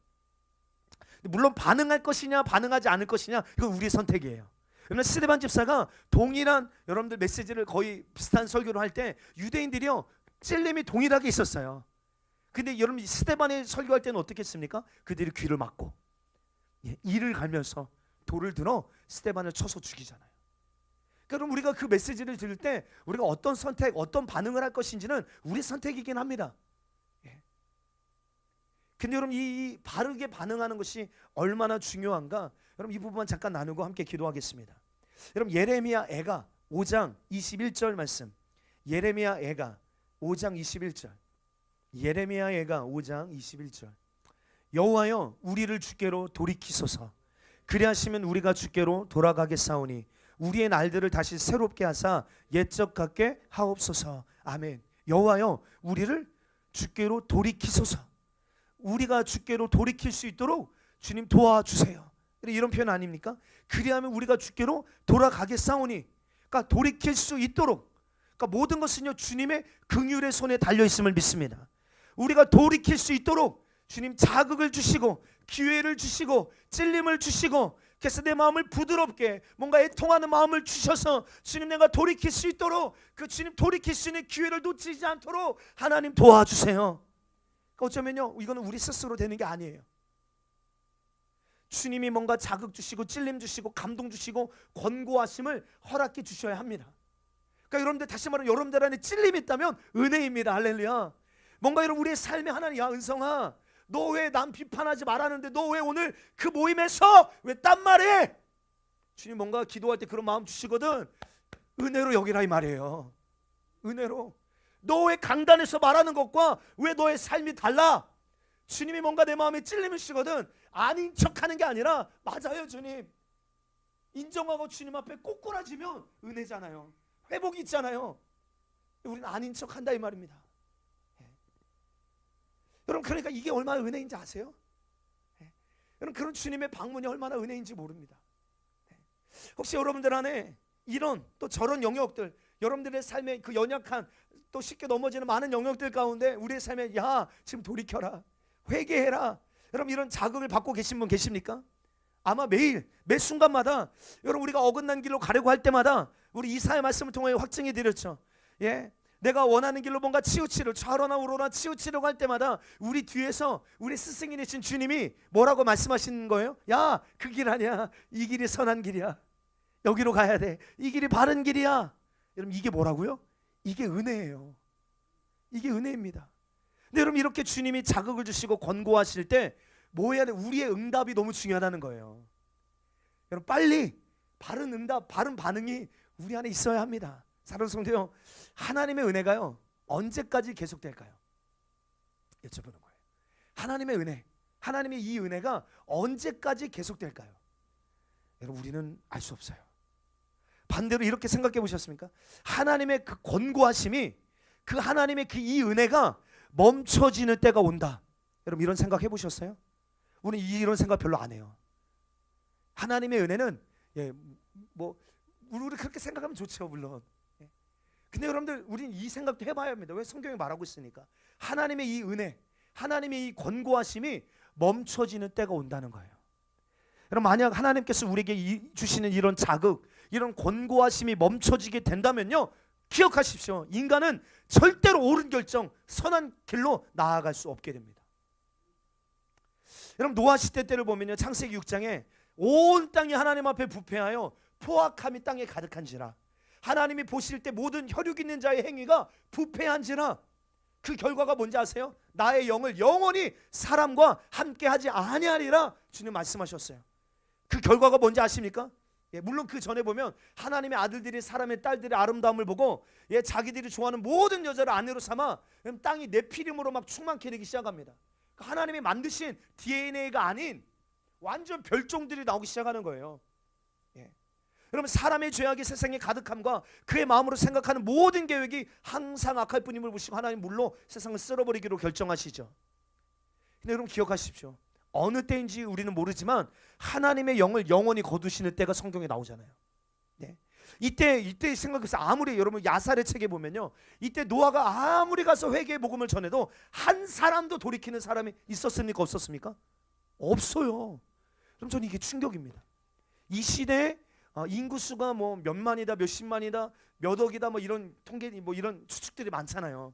물론 반응할 것이냐 반응하지 않을 것이냐, 이건 우리의 선택이에요. 그러나 스데반 집사가 동일한 여러분들 메시지를 거의 비슷한 설교를 할 때 유대인들이요, 찔림이 동일하게 있었어요. 근데 여러분, 스데반이 설교할 때는 어떻게 했습니까? 그들이 귀를 막고 이를 갈면서 돌을 들어 스데반을 쳐서 죽이잖아요. 그럼 우리가 그 메시지를 들을 때 우리가 어떤 선택, 어떤 반응을 할 것인지는 우리 선택이긴 합니다. 근데 여러분, 이 바르게 반응하는 것이 얼마나 중요한가, 여러분 이 부분만 잠깐 나누고 함께 기도하겠습니다. 여러분, 예레미야 애가 5장 21절 말씀, 예레미야 애가 5장 21절, 예레미야 애가 5장 21절. 여호와여, 우리를 주께로 돌이키소서. 그리하시면 우리가 주께로 돌아가겠사오니 우리의 날들을 다시 새롭게 하사 옛적 같게 하옵소서. 아멘. 여호와여, 우리를 주께로 돌이키소서. 우리가 주께로 돌이킬 수 있도록 주님 도와주세요. 이런 표현 아닙니까? 그리하면 우리가 주께로 돌아가겠사오니, 그러니까 돌이킬 수 있도록, 그러니까 모든 것은요 주님의 긍휼의 손에 달려 있음을 믿습니다. 우리가 돌이킬 수 있도록 주님 자극을 주시고 기회를 주시고 찔림을 주시고, 그래서 내 마음을 부드럽게 뭔가 애통하는 마음을 주셔서 주님, 내가 돌이킬 수 있도록, 그 주님 돌이킬 수 있는 기회를 놓치지 않도록 하나님 도와주세요. 그러니까 어쩌면요, 이거는 우리 스스로 되는 게 아니에요. 주님이 뭔가 자극 주시고 찔림 주시고 감동 주시고 권고하심을 허락해 주셔야 합니다. 그러니까 여러분들, 다시 말하면 여러분들 안에 찔림이 있다면 은혜입니다. 할렐루야. 뭔가 여러분, 우리의 삶에 하나님, 야 은성아, 너 왜 남 비판하지 말라는데 너 왜 오늘 그 모임에서 왜 딴 말해? 주님 뭔가 기도할 때 그런 마음 주시거든. 은혜로 여기라, 이 말이에요. 은혜로. 너 왜 강단에서 말하는 것과 왜 너의 삶이 달라? 주님이 뭔가 내 마음에 찔림을 주시거든. 아닌 척하는 게 아니라, 맞아요 주님, 인정하고 주님 앞에 꼬꾸라지면 은혜잖아요. 회복이 있잖아요. 우리는 아닌 척한다, 이 말입니다. 여러분, 그러니까 이게 얼마나 은혜인지 아세요? 여러분, 그런 주님의 방문이 얼마나 은혜인지 모릅니다. 혹시 여러분들 안에 이런 또 저런 영역들, 여러분들의 삶의 그 연약한, 또 쉽게 넘어지는 많은 영역들 가운데 우리의 삶에, 야 지금 돌이켜라, 회개해라, 여러분 이런 자극을 받고 계신 분 계십니까? 아마 매일 매 순간마다 여러분, 우리가 어긋난 길로 가려고 할 때마다 우리 이사의 말씀을 통해 확증해 드렸죠. 내 내가 원하는 길로 뭔가 치우치려 좌로나 우로나 치우치려고 할 때마다 우리 뒤에서 우리 스승이 되신 주님이 뭐라고 말씀하시는 거예요? 야, 그 길 아니야. 이 길이 선한 길이야. 여기로 가야 돼. 이 길이 바른 길이야. 여러분, 이게 뭐라고요? 이게 은혜예요. 이게 은혜입니다. 근데 여러분, 이렇게 주님이 자극을 주시고 권고하실 때 뭐 해야 돼? 우리의 응답이 너무 중요하다는 거예요. 여러분, 빨리 바른 응답, 바른 반응이 우리 안에 있어야 합니다. 사랑하는 성도요, 하나님의 은혜가요 언제까지 계속될까요? 여쭤보는 거예요. 하나님의 은혜, 하나님의 이 은혜가 언제까지 계속될까요? 여러분, 우리는 알 수 없어요. 반대로 이렇게 생각해 보셨습니까? 하나님의 그 권고하심이, 그 하나님의 그 이 은혜가 멈춰지는 때가 온다. 여러분, 이런 생각 해보셨어요? 우리는 이런 생각 별로 안 해요. 하나님의 은혜는 뭐 우리 그렇게 생각하면 좋죠, 물론. 근데 여러분들, 우리는 이 생각도 해봐야 합니다. 왜? 성경이 말하고 있으니까. 하나님의 이 은혜, 하나님의 이 권고하심이 멈춰지는 때가 온다는 거예요. 여러분, 만약 하나님께서 우리에게 주시는 이런 자극, 이런 권고하심이 멈춰지게 된다면요, 기억하십시오. 인간은 절대로 옳은 결정, 선한 길로 나아갈 수 없게 됩니다. 여러분, 노아 시대 때를 보면요, 창세기 6장에 온 땅이 하나님 앞에 부패하여 포악함이 땅에 가득한지라, 하나님이 보실 때 모든 혈육 있는 자의 행위가 부패한지라, 그 결과가 뭔지 아세요? 나의 영을 영원히 사람과 함께하지 아니하리라 주님 말씀하셨어요. 그 결과가 뭔지 아십니까? 물론 그 전에 보면 하나님의 아들들이 사람의 딸들의 아름다움을 보고 자기들이 좋아하는 모든 여자를 아내로 삼아 땅이 네피림으로 막 충만케 되기 시작합니다. 하나님이 만드신 DNA가 아닌 완전 별종들이 나오기 시작하는 거예요. 여러분, 사람의 죄악이 세상에 가득함과 그의 마음으로 생각하는 모든 계획이 항상 악할 뿐임을 보시고 하나님 물로 세상을 쓸어버리기로 결정하시죠. 근데 여러분, 기억하십시오. 어느 때인지 우리는 모르지만 하나님의 영을 영원히 거두시는 때가 성경에 나오잖아요. 이때 생각해서 아무리 여러분 야살의 책에 보면요, 이때 노아가 아무리 가서 회개의 복음을 전해도 한 사람도 돌이키는 사람이 있었습니까? 없었습니까? 없어요. 그럼 저는 이게 충격입니다. 이 시대에 인구수가 뭐 몇만이다, 몇십만이다, 몇 억이다, 뭐 이런 통계, 뭐 이런 추측들이 많잖아요.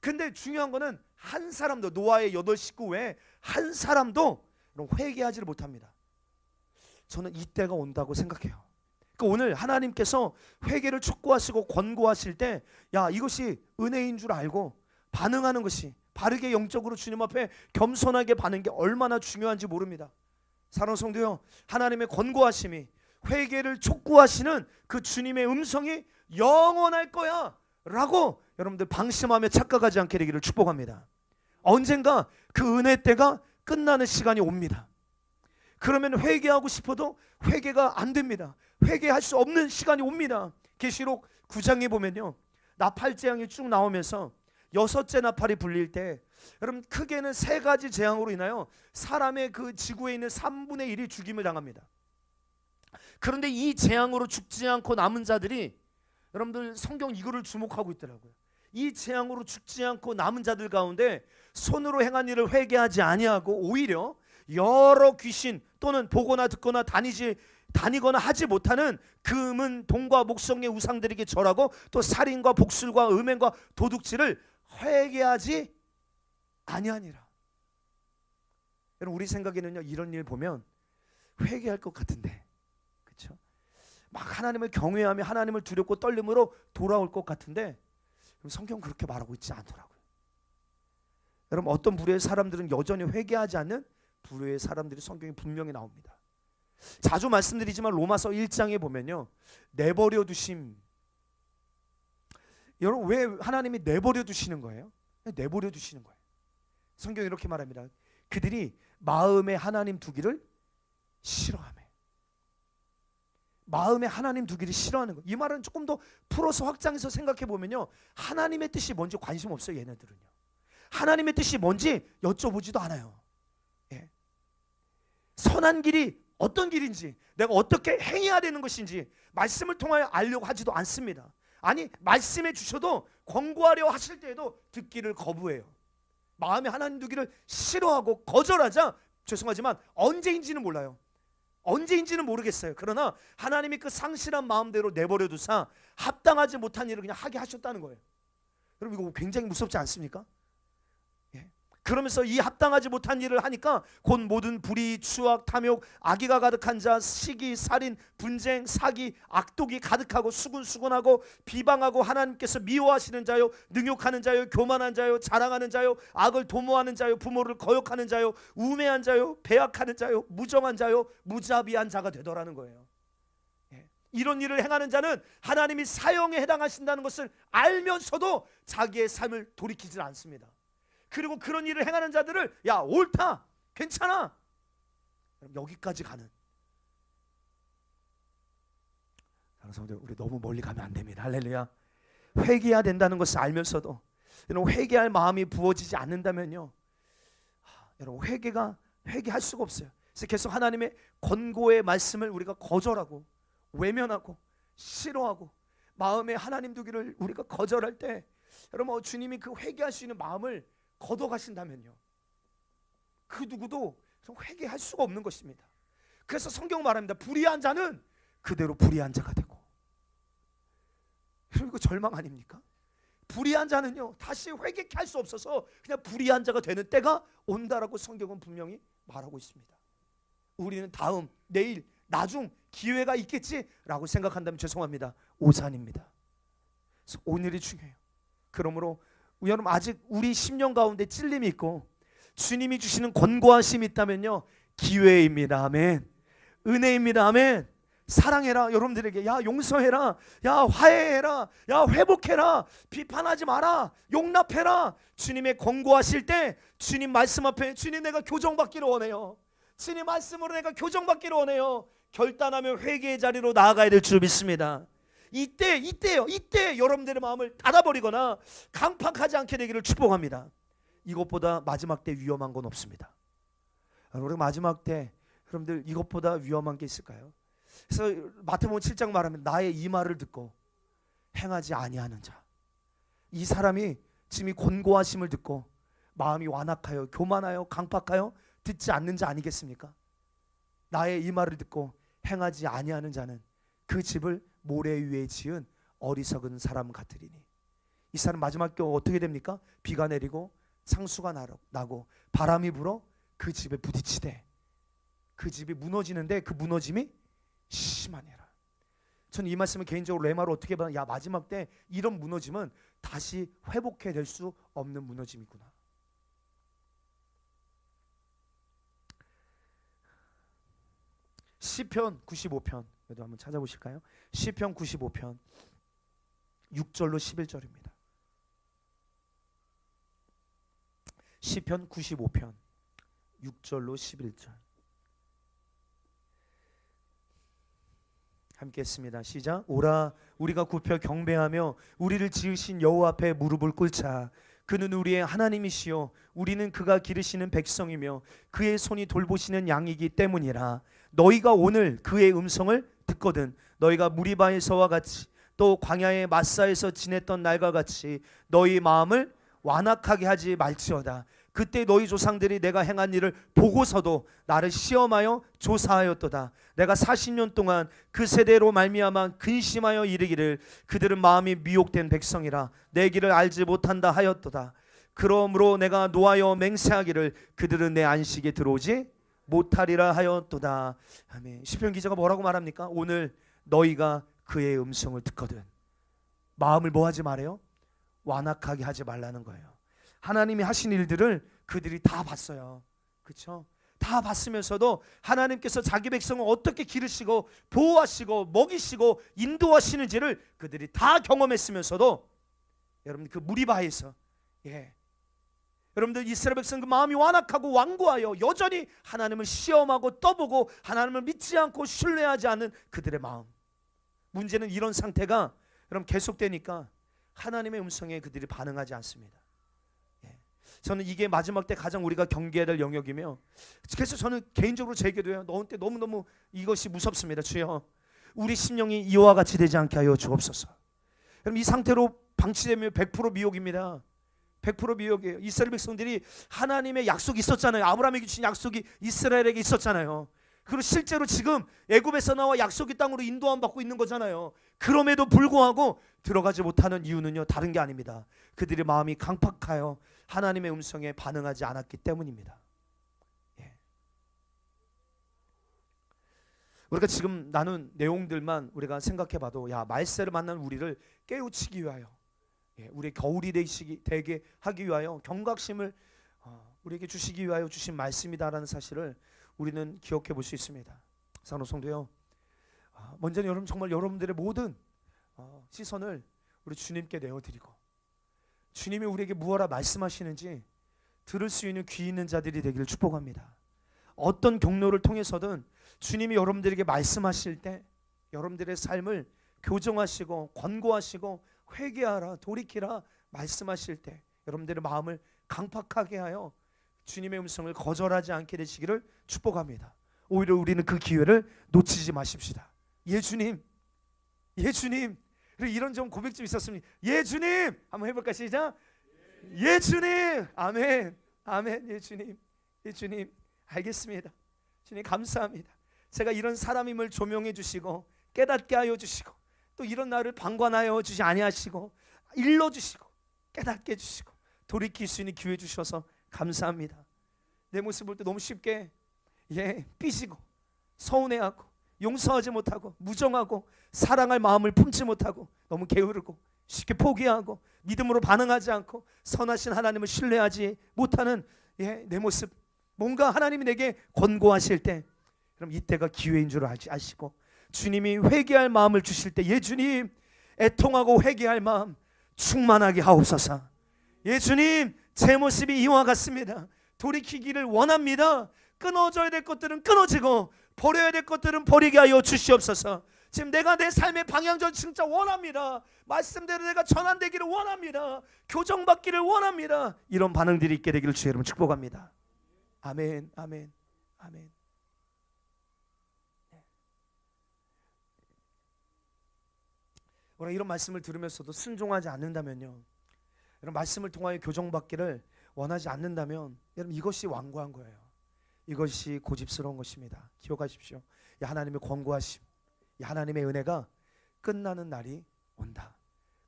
근데 중요한 거는 한 사람도, 노아의 8식구 외에 한 사람도 회개하지를 못합니다. 저는 이때가 온다고 생각해요. 그러니까 오늘 하나님께서 회개를 촉구하시고 권고하실 때, 야, 이것이 은혜인 줄 알고 반응하는 것이, 바르게 영적으로 주님 앞에 겸손하게 반응하는 게 얼마나 중요한지 모릅니다. 사랑하는 성도요, 하나님의 권고하심이, 회개를 촉구하시는 그 주님의 음성이 영원할 거야 라고 여러분들 방심하며 착각하지 않게 되기를 축복합니다. 언젠가 그 은혜 때가 끝나는 시간이 옵니다. 그러면 회개하고 싶어도 회개가 안 됩니다. 회개할 수 없는 시간이 옵니다. 계시록 9장에 보면요, 나팔 재앙이 쭉 나오면서 6째 나팔이 불릴 때, 여러분, 크게는 3가지 재앙으로 인하여 사람의 그 지구에 있는 3분의 1이 죽임을 당합니다. 그런데 이 재앙으로 죽지 않고 남은 자들이, 여러분들 성경 이거를 주목하고 있더라고요. 이 재앙으로 죽지 않고 남은 자들 가운데 손으로 행한 일을 회개하지 아니하고 오히려 여러 귀신 또는 보거나 듣거나 다니거나 하지 못하는 금은 동과 목성의 우상들에게 절하고 또 살인과 복술과 음행과 도둑질을 회개하지 아니하니라. 여러분, 우리 생각에는요, 이런 일 보면 회개할 것 같은데, 그렇죠? 막 하나님을 경외하며 하나님을 두렵고 떨림으로 돌아올 것 같은데, 성경 그렇게 말하고 있지 않더라고요. 여러분, 어떤 부류의 사람들은 여전히 회개하지 않는 부류의 사람들이 성경에 분명히 나옵니다. 자주 말씀드리지만 로마서 1장에 보면요, 내버려 두심. 여러분, 왜 하나님이 내버려 두시는 거예요? 내버려 두시는 거예요. 성경이 이렇게 말합니다. 그들이 마음에 하나님 두기를 싫어하며. 마음에 하나님 두기를 싫어하는 거. 이 말은 조금 더 풀어서 확장해서 생각해 보면요, 하나님의 뜻이 뭔지 관심 없어요. 얘네들은요, 하나님의 뜻이 뭔지 여쭤보지도 않아요. 선한 길이 어떤 길인지, 내가 어떻게 행해야 되는 것인지 말씀을 통하여 알려고 하지도 않습니다. 아니, 말씀해 주셔도 권고하려 하실 때에도 듣기를 거부해요. 마음에 하나님 두기를 싫어하고 거절하자, 죄송하지만 언제인지는 몰라요. 언제인지는 모르겠어요. 그러나 하나님이 그 상실한 마음대로 내버려 두사 합당하지 못한 일을 그냥 하게 하셨다는 거예요. 여러분 이거 굉장히 무섭지 않습니까? 예. 그러면서 이 합당하지 못한 일을 하니까 곧 모든 불의, 추악, 탐욕, 악의가 가득한 자, 시기, 살인, 분쟁, 사기, 악독이 가득하고 수군수군하고 비방하고 하나님께서 미워하시는 자요, 능욕하는 자요, 교만한 자요, 자랑하는 자요, 악을 도모하는 자요, 부모를 거역하는 자요, 우매한 자요, 배약하는 자요, 무정한 자요, 무자비한 자가 되더라는 거예요. 이런 일을 행하는 자는 하나님이 사형에 해당하신다는 것을 알면서도 자기의 삶을 돌이키질 않습니다. 그리고 그런 일을 행하는 자들을 야 옳다, 괜찮아, 여기까지 가는. 성도들, 우리 너무 멀리 가면 안 됩니다. 할렐루야. 회개해야 된다는 것을 알면서도 여러분 회개할 마음이 부어지지 않는다면요, 여러분 회개할 수가 없어요. 그래서 계속 하나님의 권고의 말씀을 우리가 거절하고 외면하고 싫어하고 마음에 하나님 두기를 우리가 거절할 때 여러분 주님이 그 회개할 수 있는 마음을 걷어가신다면요, 그 누구도 회개할 수가 없는 것입니다. 그래서 성경 말합니다. 불의한 자는 그대로 불의한 자가 되고. 여러분 이거 절망 아닙니까? 불의한 자는요 다시 회개케 할 수 없어서 그냥 불의한 자가 되는 때가 온다라고 성경은 분명히 말하고 있습니다. 우리는 다음, 내일, 나중 기회가 있겠지라고 생각한다면 죄송합니다. 오산입니다. 그래서 오늘이 중요해요. 그러므로 여러분 아직 우리 심령 가운데 찔림이 있고 주님이 주시는 권고하심이 있다면요, 기회입니다. 아멘. 은혜입니다. 아멘. 사랑해라. 여러분들에게 야 용서해라, 야 화해해라, 야 회복해라, 비판하지 마라, 용납해라. 주님의 권고하실 때 주님 말씀 앞에 주님 내가 교정받기를 원해요. 주님 말씀으로 내가 교정받기를 원해요. 결단하며 회개의 자리로 나아가야 될 줄 믿습니다. 이때요. 이때 여러분들의 마음을 닫아버리거나 강팍하지 않게 되기를 축복합니다. 이것보다 마지막 때 위험한 건 없습니다. 우리 마지막 때 여러분들 이것보다 위험한 게 있을까요? 그래서 마태복음 7장 말하면 나의 이 말을 듣고 행하지 아니하는 자, 이 사람이 지금 이 권고하심을 듣고 마음이 완악하여 교만하여 강팍하여 듣지 않는 자 아니겠습니까? 나의 이 말을 듣고 행하지 아니하는 자는 그 집을 모래 위에 지은 어리석은 사람 같으리니. 이 사람 마지막 때 어떻게 됩니까? 비가 내리고 상수가 나고 바람이 불어 그 집에 부딪히되 그 집이 무너지는데 그 무너짐이 심하니라. 저는 이 말씀을 개인적으로 레마로 어떻게 봐요? 야 마지막 때 이런 무너짐은 다시 회복해낼 수 없는 무너짐이구나. 시편 95편 여러분 한번 찾아보실까요? 시편 95편 6절로 11절입니다. 시편 95편 6절로 11절 함께 했습니다. 시작. 오라 우리가 굽혀 경배하며 우리를 지으신 여호와 앞에 무릎을 꿇자. 그는 우리의 하나님이시요 우리는 그가 기르시는 백성이며 그의 손이 돌보시는 양이기 때문이라. 너희가 오늘 그의 음성을 듣거든 너희가 무리바에서와 같이 또 광야의 마사에서 지냈던 날과 같이 너희 마음을 완악하게 하지 말지어다. 그때 너희 조상들이 내가 행한 일을 보고서도 나를 시험하여 조사하였도다. 내가 40년 동안 그 세대로 말미암아 근심하여 이르기를 그들은 마음이 미혹된 백성이라 내 길을 알지 못한다 하였도다. 그러므로 내가 노하여 맹세하기를 그들은 내 안식에 들어오지 못하리라 하였도다. 아멘. 시편 기자가 뭐라고 말합니까? 오늘 너희가 그의 음성을 듣거든 마음을 뭐 하지 말아요? 완악하게 하지 말라는 거예요. 하나님이 하신 일들을 그들이 다 봤어요. 그렇죠? 다 봤으면서도 하나님께서 자기 백성을 어떻게 기르시고 보호하시고 먹이시고 인도하시는지를 그들이 다 경험했으면서도 여러분 그 무리바에서 여러분들 이스라엘 백성 그 마음이 완악하고 완고하여 여전히 하나님을 시험하고 떠보고 하나님을 믿지 않고 신뢰하지 않는 그들의 마음. 문제는 이런 상태가 여러분 계속되니까 하나님의 음성에 그들이 반응하지 않습니다. 저는 이게 마지막 때 가장 우리가 경계해야 될 영역이며 그래서 저는 개인적으로 제 기도예요. 너한테 너무너무 이것이 무섭습니다. 주여 우리 심령이 이와 같이 되지 않게 하여 주옵소서. 그럼 이 상태로 방치되면 100% 미혹입니다. 100% 미혹이에요. 이스라엘 백성들이 하나님의 약속이 있었잖아요. 아브라함에게 주신 약속이 이스라엘에게 있었잖아요. 그리고 실제로 지금 애굽에서 나와 약속의 땅으로 인도함 받고 있는 거잖아요. 그럼에도 불구하고 들어가지 못하는 이유는요, 다른 게 아닙니다. 그들의 마음이 강팍하여 하나님의 음성에 반응하지 않았기 때문입니다. 예. 우리가 지금 나눈 내용들만 우리가 생각해봐도 말세를 만난 우리를 깨우치기 위하여, 우리의 겨울이 되게 하기 위하여 경각심을 우리에게 주시기 위하여 주신 말씀이다라는 사실을 우리는 기억해 볼 수 있습니다. 사랑하는 성도요, 먼저 여러분, 정말 여러분들의 모든 시선을 우리 주님께 내어드리고, 주님이 우리에게 무엇라 말씀하시는지 들을 수 있는 귀 있는 자들이 되기를 축복합니다. 어떤 경로를 통해서든 주님이 여러분들에게 말씀하실 때 여러분들의 삶을 교정하시고 권고하시고 회개하라, 돌이키라 말씀하실 때 여러분들의 마음을 강팍하게 하여 주님의 음성을 거절하지 않게 되시기를 축복합니다. 오히려 우리는 그 기회를 놓치지 마십시다. 예 주님, 예 주님. 그리고 이런 좀 고백 좀 있었습니다. 예 주님, 한번 해볼까? 시작. 예 주님, 아멘, 아멘. 예 주님, 예 주님. 알겠습니다. 주님 감사합니다. 제가 이런 사람임을 조명해 주시고 깨닫게 하여 주시고, 또 이런 나를 방관하여 주시 아니하시고 일러 주시고 깨닫게 해주시고 돌이킬 수 있는 기회 주셔서 감사합니다. 내 모습 볼 때 너무 쉽게 삐지고 서운해하고 용서하지 못하고 무정하고 사랑할 마음을 품지 못하고 너무 게으르고 쉽게 포기하고 믿음으로 반응하지 않고 선하신 하나님을 신뢰하지 못하는 내 모습, 뭔가 하나님이 내게 권고하실 때 그럼 이때가 기회인 줄 아시고 주님이 회개할 마음을 주실 때 예 주님, 애통하고 회개할 마음 충만하게 하옵소서. 예 주님, 제 모습이 이와 같습니다. 돌이키기를 원합니다. 끊어져야 될 것들은 끊어지고 버려야 될 것들은 버리게 하여 주시옵소서. 지금 내가 내 삶의 방향전 진짜 원합니다. 말씀대로 내가 전환되기를 원합니다. 교정받기를 원합니다. 이런 반응들이 있게 되기를 주의 이름으로 축복합니다. 아멘, 아멘, 아멘. 우리가 이런 말씀을 들으면서도 순종하지 않는다면요, 이런 말씀을 통하여 교정받기를 원하지 않는다면 여러분 이것이 완고한 거예요. 이것이 고집스러운 것입니다. 기억하십시오. 이 하나님의 권고하심, 이 하나님의 은혜가 끝나는 날이 온다.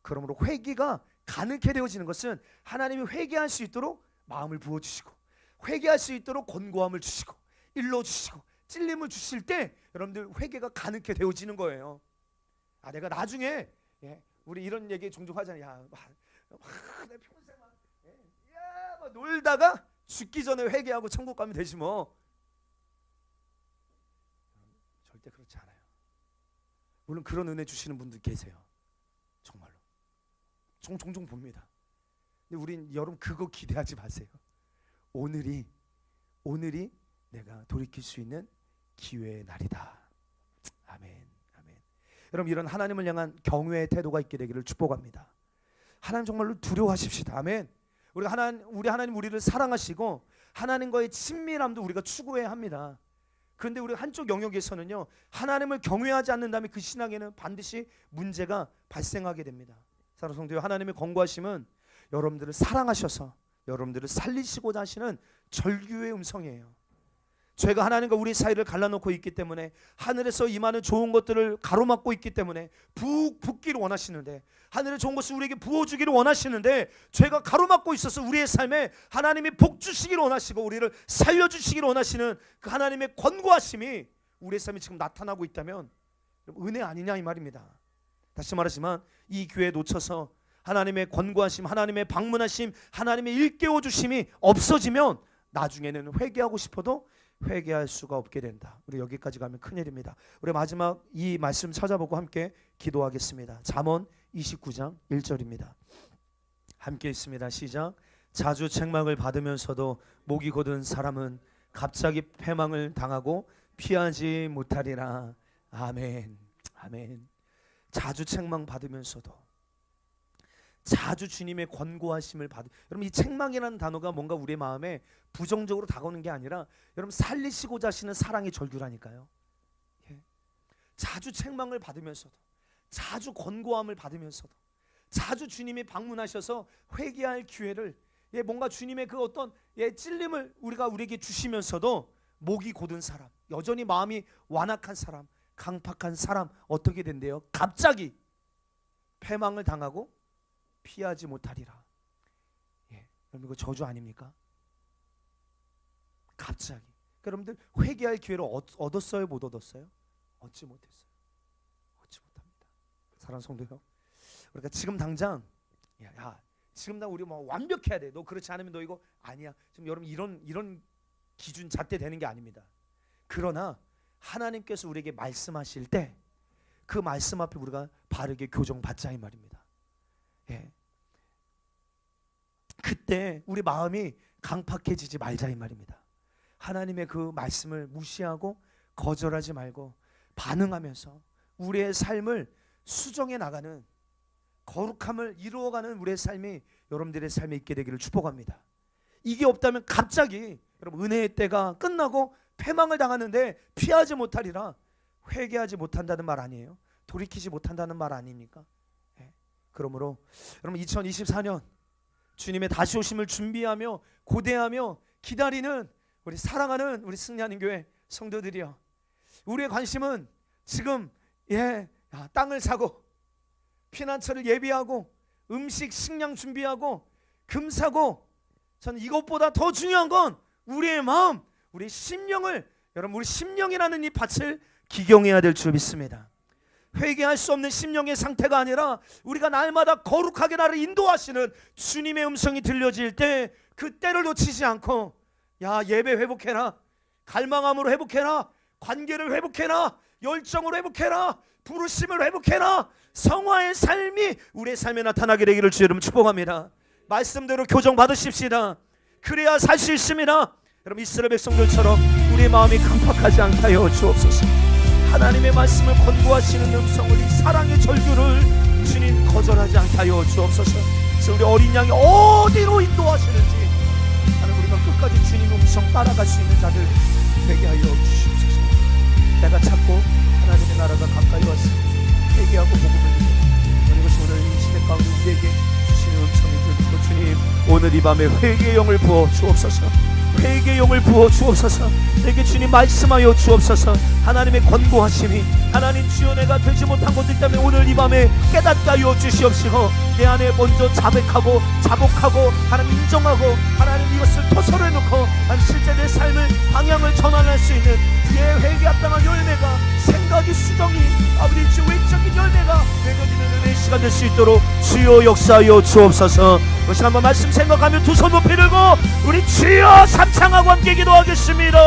그러므로 회개가 가능케 되어지는 것은 하나님이 회개할 수 있도록 마음을 부어주시고 회개할 수 있도록 권고함을 주시고 일러주시고 찔림을 주실 때 여러분들 회개가 가능케 되어지는 거예요. 내가 나중에 우리 이런 얘기 종종 하잖아요. 내 평생 막 놀다가 죽기 전에 회개하고 천국 가면 되지 뭐. 절대 그렇지 않아요. 물론 그런 은혜 주시는 분들 계세요. 정말로 종종 봅니다. 근데 우린 여러분 그거 기대하지 마세요. 오늘이 내가 돌이킬 수 있는 기회의 날이다. 아멘. 여러분 이런 하나님을 향한 경외의 태도가 있게 되기를 축복합니다. 하나님 정말로 두려워하십시다. 아멘. 우리 하나님 우리를 사랑하시고 하나님과의 친밀함도 우리가 추구해야 합니다. 그런데 우리 한쪽 영역에서는요, 하나님을 경외하지 않는다면 그 신앙에는 반드시 문제가 발생하게 됩니다. 사랑하는 성도여, 하나님의 권고하심은 여러분들을 사랑하셔서 여러분들을 살리시고자 하시는 절규의 음성이에요. 죄가 하나님과 우리 사이를 갈라놓고 있기 때문에 하늘에서 임하는 좋은 것들을 가로막고 있기 때문에 붓기를 원하시는데, 하늘의 좋은 것을 우리에게 부어주기를 원하시는데 죄가 가로막고 있어서 우리의 삶에 하나님이 복 주시기를 원하시고 우리를 살려주시기를 원하시는 그 하나님의 권고하심이 우리의 삶에 지금 나타나고 있다면 은혜 아니냐 이 말입니다. 다시 말하지만 이 기회에 놓쳐서 하나님의 권고하심, 하나님의 방문하심, 하나님의 일깨워 주심이 없어지면 나중에는 회개하고 싶어도 회개할 수가 없게 된다. 우리 여기까지 가면 큰일입니다. 우리 마지막 이 말씀 찾아보고 함께 기도하겠습니다. 잠언 29장 1절입니다. 함께 있습니다. 시작. 자주 책망을 받으면서도 목이 곧은 사람은 갑자기 패망을 당하고 피하지 못하리라. 아멘. 아멘. 자주 책망 받으면서도 자주 주님의 권고하심을 여러분 이 책망이라는 단어가 뭔가 우리의 마음에 부정적으로 다가오는 게 아니라 여러분 살리시고자 하시는 사랑의 절규라니까요. 자주 책망을 받으면서도 자주 권고함을 받으면서도 자주 주님이 방문하셔서 회개할 기회를 뭔가 주님의 그 어떤 찔림을 우리에게 주시면서도 목이 곧은 사람, 여전히 마음이 완악한 사람, 강팍한 사람 어떻게 된대요? 갑자기 패망을 당하고 피하지 못하리라. 예, 여러분 이거 저주 아닙니까? 갑자기. 여러분들 회개할 기회를 얻었어요, 못 얻었어요? 얻지 못했어요. 얻지 못합니다. 사랑하는 성도요, 그러니까 지금 당장 야 지금 나 우리 뭐 완벽해야 돼. 너 그렇지 않으면 너 이거 아니야. 지금 여러분 이런 기준 잣대 되는 게 아닙니다. 그러나 하나님께서 우리에게 말씀하실 때 그 말씀 앞에 우리가 바르게 교정받자 이 말입니다. 예. 그때 우리 마음이 강팍해지지 말자 이 말입니다. 하나님의 그 말씀을 무시하고 거절하지 말고 반응하면서 우리의 삶을 수정해 나가는, 거룩함을 이루어가는 우리의 삶이 여러분들의 삶에 있게 되기를 축복합니다. 이게 없다면 갑자기 여러분 은혜의 때가 끝나고 패망을 당하는데 피하지 못하리라. 회개하지 못한다는 말 아니에요? 돌이키지 못한다는 말 아닙니까? 예. 그러므로 여러분 2024년 주님의 다시 오심을 준비하며 고대하며 기다리는 우리 사랑하는 우리 승리하는 교회 성도들이여, 우리의 관심은 지금 땅을 사고 피난처를 예비하고 음식 식량 준비하고 금 사고, 저는 이것보다 더 중요한 건 우리의 마음, 우리 심령을, 여러분 우리 심령이라는 이 밭을 기경해야 될 줄 믿습니다. 회개할 수 없는 심령의 상태가 아니라 우리가 날마다 거룩하게 나를 인도하시는 주님의 음성이 들려질 때 그 때를 놓치지 않고 예배 회복해라, 갈망함으로 회복해라, 관계를 회복해라, 열정으로 회복해라, 부르심을 회복해라, 성화의 삶이 우리의 삶에 나타나게 되기를 주 여러분 축복합니다. 말씀대로 교정 받으십시다. 그래야 살 수 있습니다. 여러분 이스라엘 백성들처럼 우리의 마음이 강팍하지 않게 하여 주옵소서. 하나님의 말씀을 권고하시는 음성을, 이 사랑의 절규를 주님 거절하지 않게 하여 주옵소서. 그래서 우리 어린 양이 어디로 인도하시는지 하는 우리가 끝까지 주님 음성 따라갈 수 있는 자들 되게 하여 주시옵소서. 내가 찾고 하나님의 나라가 가까이 왔으니 회개하고 복음을 믿고, 이것이 오늘 이 시대 가운데 우리에게 주시는 음성이 들리고, 주님 오늘 이 밤에 회개의 영을 부어 주옵소서. 회개의 영을 부어 주옵소서. 내게 주님 말씀하여 주옵소서. 하나님의 권고하심이, 하나님 주여 내가 되지 못한 것들 때문에 오늘 이 밤에 깨닫게 하여 주시옵시고, 내 안에 먼저 자백하고 자복하고 하나님 인정하고 하나님 이것을 토설해 놓고 하나님 실제 내 삶을 방향을 전환할 수 있는 예 회개합당한 열매가, 생각이 수정이 아버지 주 외적인 열매가 맺어지는 은혜의 시간 될 수 있도록 주여 역사하여 주옵소서. 다시 한번 말씀 생각하며 두 손 높이 들고 우리 주여 삼창하고 함께 기도하겠습니다.